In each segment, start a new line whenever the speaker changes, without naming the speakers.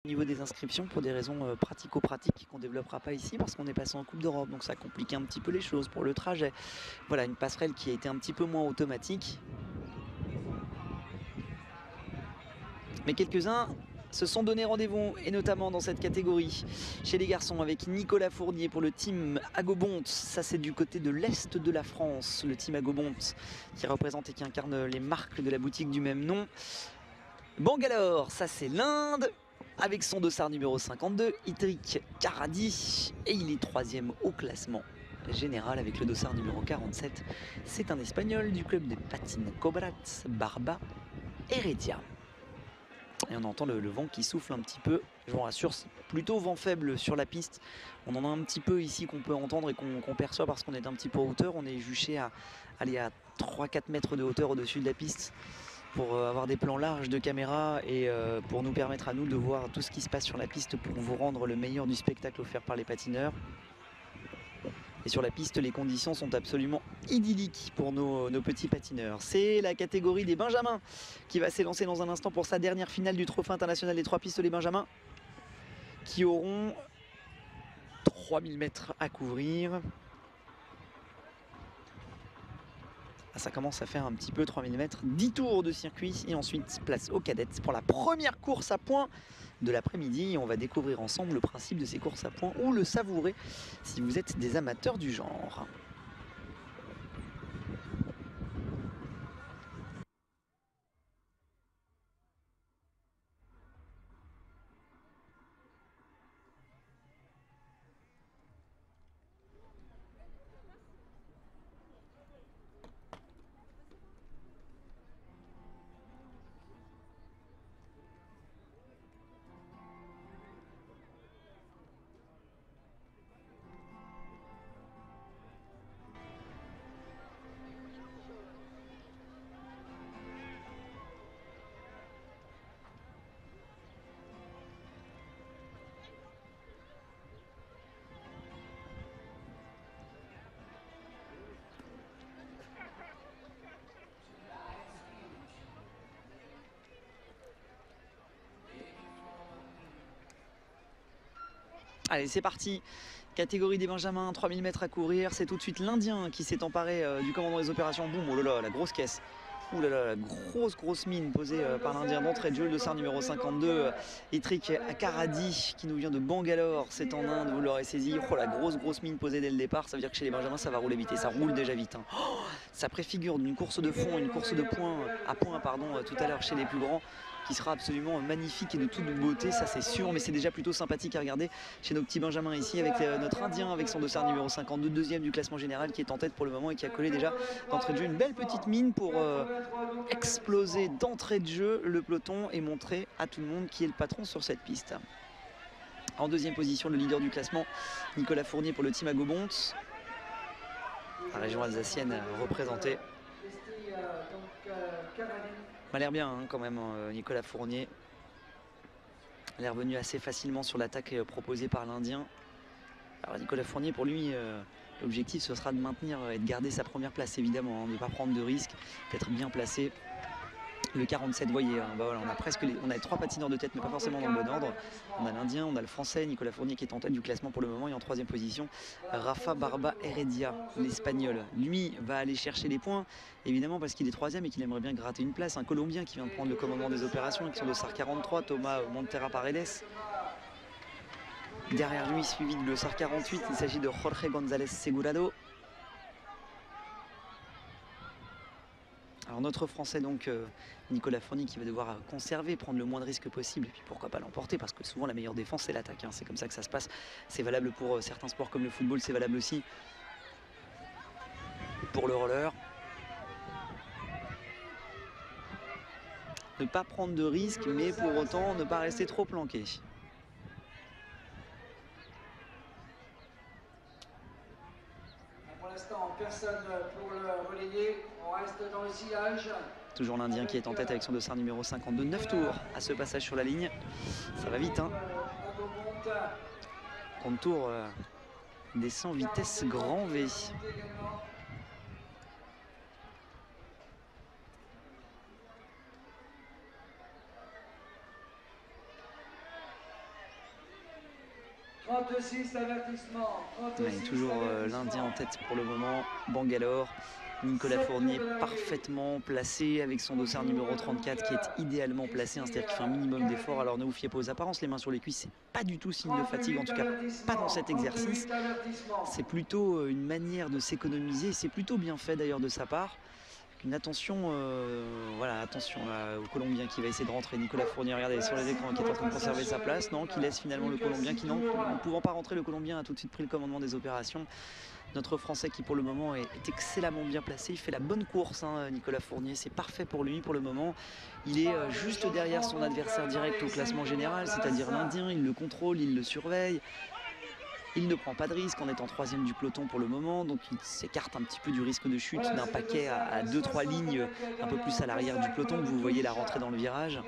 Au niveau des inscriptions, pour des raisons pratico-pratiques qu'on ne développera pas ici parce qu'on est passé en Coupe d'Europe, donc ça complique un petit peu les choses pour le trajet. Voilà, une passerelle qui a été un petit peu moins automatique. Mais quelques-uns se sont donné rendez-vous, et notamment dans cette catégorie, chez les garçons, avec Nicolas Fournier pour le team Agobonte. Ça, c'est du côté de l'Est de la France, le team Agobonte, qui représente et qui incarne les marques de la boutique du même nom. Bangalore, ça c'est l'Inde, avec son dossard numéro 52, Itrik Karadi, et il est 3e au classement général avec le dossard numéro 47. C'est un Espagnol du club des patines Cobrat, Barba Heredia. Et on entend le vent qui souffle un petit peu. Je vous rassure, c'est plutôt vent faible sur la piste. On en a un petit peu ici qu'on peut entendre et qu'on perçoit parce qu'on est un petit peu en hauteur. On est juché à 3-4 mètres de hauteur au-dessus de la piste pour avoir des plans larges de caméra et pour nous permettre à nous de voir tout ce qui se passe sur la piste pour vous rendre le meilleur du spectacle offert par les patineurs. Et sur la piste, les conditions sont absolument idylliques pour nos petits patineurs. C'est la catégorie des Benjamins qui va s'élancer dans un instant pour sa dernière finale du Trophée international des 3 pistolets Benjamins, qui auront 3000 mètres à couvrir. Ça commence à faire un petit peu 3000 mètres, 10 tours de circuit et ensuite place aux cadettes pour la première course à points de l'après-midi. On va découvrir ensemble le principe de ces courses à points ou le savourer si vous êtes des amateurs du genre. Allez, c'est parti. Catégorie des Benjamins, 3000 mètres à courir. C'est tout de suite l'Indien qui s'est emparé du commandant des opérations. Boum, oh là là, la grosse caisse. Ouh là là, la grosse mine posée par l'Indien d'entrée de jeu, le dossard numéro 52, Itrik Karadi, qui nous vient de Bangalore, c'est en Inde, vous l'aurez saisi. Oh, la grosse mine posée dès le départ, ça veut dire que chez les Benjamins, ça va rouler vite, et ça roule déjà vite. Hein. Oh, ça préfigure une course de fond, une course de points, à points, pardon, tout à l'heure chez les plus grands, qui sera absolument magnifique et de toute beauté, ça c'est sûr, mais c'est déjà plutôt sympathique à regarder chez nos petits Benjamins ici, avec notre Indien, avec son dossard numéro 52, deuxième du classement général, qui est en tête pour le moment et qui a collé déjà d'entrée de jeu une belle petite mine pour exploser d'entrée de jeu le peloton et montrer à tout le monde qui est le patron sur cette piste. En deuxième position, le leader du classement, Nicolas Fournier pour le team Agobonte. La région alsacienne représentée. M'a l'air bien hein, quand même, Nicolas Fournier. Il est revenu assez facilement sur l'attaque proposée par l'Indien. Alors Nicolas Fournier, pour lui, l'objectif ce sera de maintenir et de garder sa première place évidemment, hein, de ne pas prendre de risques, d'être bien placé. Le 47, vous voyez, hein, bah voilà, on a les 3 patineurs de tête, mais pas forcément dans le bon ordre. On a l'Indien, on a le Français, Nicolas Fournier qui est en tête du classement pour le moment, et en 3e position, Rafa Barba Heredia, l'Espagnol. Lui va aller chercher les points, évidemment parce qu'il est 3e et qu'il aimerait bien gratter une place. Un Colombien qui vient de prendre le commandement des opérations avec son dossard 43, Thomas Montera Paredes. Derrière lui, suivi de dossard 48, il s'agit de Jorge González Segurado. Alors notre Français donc, Nicolas Fournier, qui va devoir conserver, prendre le moins de risques possible, et puis pourquoi pas l'emporter, parce que souvent la meilleure défense c'est l'attaque, hein. C'est comme ça que ça se passe. C'est valable pour certains sports comme le football, c'est valable aussi pour le roller. Ne pas prendre de risques, mais pour autant ne pas rester trop planqué.
Pour l'instant, personne pour le relayer. On reste dans le sillage.
Toujours l'Indien qui est en tête avec son dossard numéro 52. 9 tours à ce passage sur la ligne. Ça va vite, hein. Contour descend vitesse grand V.
36 avertissements.
Toujours l'Indien en tête pour le moment, Bangalore. Nicolas Fournier parfaitement placé avec son dossard numéro 34 qui est idéalement placé, c'est-à-dire qu'il fait un minimum d'effort. Alors ne vous fiez pas aux apparences, les mains sur les cuisses, c'est pas du tout signe de fatigue, en tout cas pas dans cet exercice. C'est plutôt une manière de s'économiser, c'est plutôt bien fait d'ailleurs de sa part. Une attention, voilà, attention là, au Colombien qui va essayer de rentrer. Nicolas Fournier, regardez sur les écrans, qui est en train de conserver sa place, non, qui laisse finalement le Colombien, qui ne pouvant pas rentrer, le Colombien a tout de suite pris le commandement des opérations. Notre Français qui pour le moment est excellemment bien placé, il fait la bonne course, Nicolas Fournier, c'est parfait pour lui pour le moment. Il est juste derrière son adversaire direct au classement général, c'est-à-dire l'Indien, il le contrôle, il le surveille. Il ne prend pas de risque en étant troisième du peloton pour le moment, donc il s'écarte un petit peu du risque de chute d'un paquet à 2-3 lignes un peu plus à l'arrière du peloton, que vous voyez la rentrée dans le virage.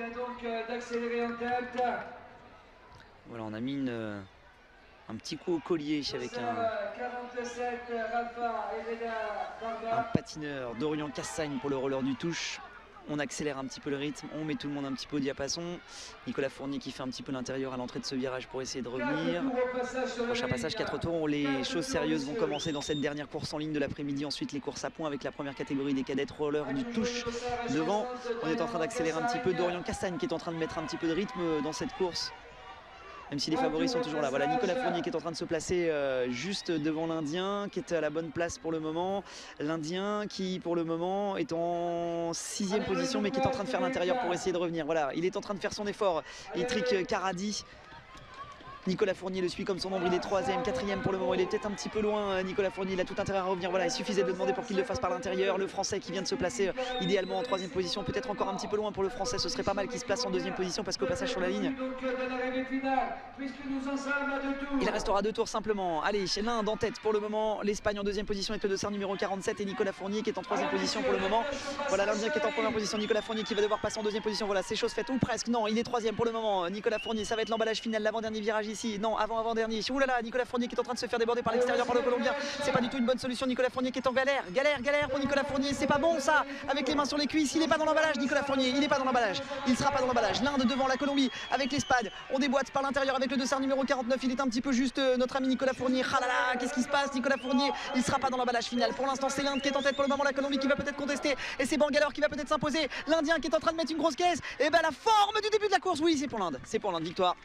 Voilà, on a mis un petit coup au collier avec un patineur, Dorian Cassagne pour le roller du touche. On accélère un petit peu le rythme, on met tout le monde un petit peu au diapason. Nicolas Fournier qui fait un petit peu l'intérieur à l'entrée de ce virage pour essayer de revenir. Prochain passage, 4 tours, où les choses sérieuses vont commencer dans cette dernière course en ligne de l'après-midi. Ensuite les courses à points avec la première catégorie des cadettes, roller du touche devant. On est en train d'accélérer un petit peu, Dorian Cassagne qui est en train de mettre un petit peu de rythme dans cette course, même si les favoris sont toujours là. Voilà, Nicolas Fournier qui est en train de se placer juste devant l'Indien, qui est à la bonne place pour le moment. L'Indien qui, pour le moment, est en 6e position, mais qui est en train de faire l'intérieur pour essayer de revenir. Voilà, il est en train de faire son effort. Itrik Karadi. Nicolas Fournier le suit comme son ombre, il est 3e, 4e pour le moment, il est peut-être un petit peu loin. Nicolas Fournier, il a tout intérêt à revenir. Voilà, il suffisait de demander pour qu'il le fasse par l'intérieur. Le Français qui vient de se placer idéalement en 3e position, peut-être encore un petit peu loin pour le Français. Ce serait pas mal qu'il se place en 2e position parce qu'au passage sur la ligne, il restera 2 tours simplement. Allez, chez l'Inde en tête pour le moment, l'Espagne en 2e position avec le dossard numéro 47 et Nicolas Fournier qui est en 3e position pour le moment. Voilà l'Indien qui est en 1re position, Nicolas Fournier qui va devoir passer en 2e position. Voilà, c'est chose faite ou presque. Non, il est 3e pour le moment. Nicolas Fournier, ça va être l'emballage final, l'avant-dernier virage ici. Non, avant-dernier. Oulala, Nicolas Fournier qui est en train de se faire déborder par l'extérieur par le Colombien. C'est pas du tout une bonne solution. Nicolas Fournier qui est en galère. Galère pour Nicolas Fournier. C'est pas bon ça. Avec les mains sur les cuisses. Il n'est pas dans l'emballage, Nicolas Fournier. Il n'est pas dans l'emballage. Il sera pas dans l'emballage. L'Inde devant la Colombie avec l'Espagne. On déboîte par l'intérieur avec le dossard numéro 49. Il est un petit peu juste notre ami Nicolas Fournier. Ah là là, qu'est-ce qui se passe? Nicolas Fournier, il sera pas dans l'emballage final. Pour l'instant, c'est l'Inde qui est en tête pour le moment. La Colombie qui va peut-être contester. Et c'est Bangalore qui va peut-être s'imposer. L'Indien qui est en train de mettre une grosse caisse. Et ben la forme du début de la course. Oui, c'est pour l'Inde. C'est pour l'Inde. Victoire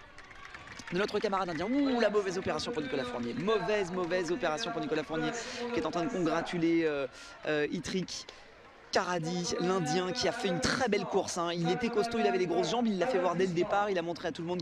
de notre camarade indien. Ouh, la mauvaise opération pour Nicolas Fournier. Mauvaise opération pour Nicolas Fournier qui est en train de congratuler Itrik Karadi, l'Indien qui a fait une très belle course. Il était costaud, il avait les grosses jambes, il l'a fait voir dès le départ, il a montré à tout le monde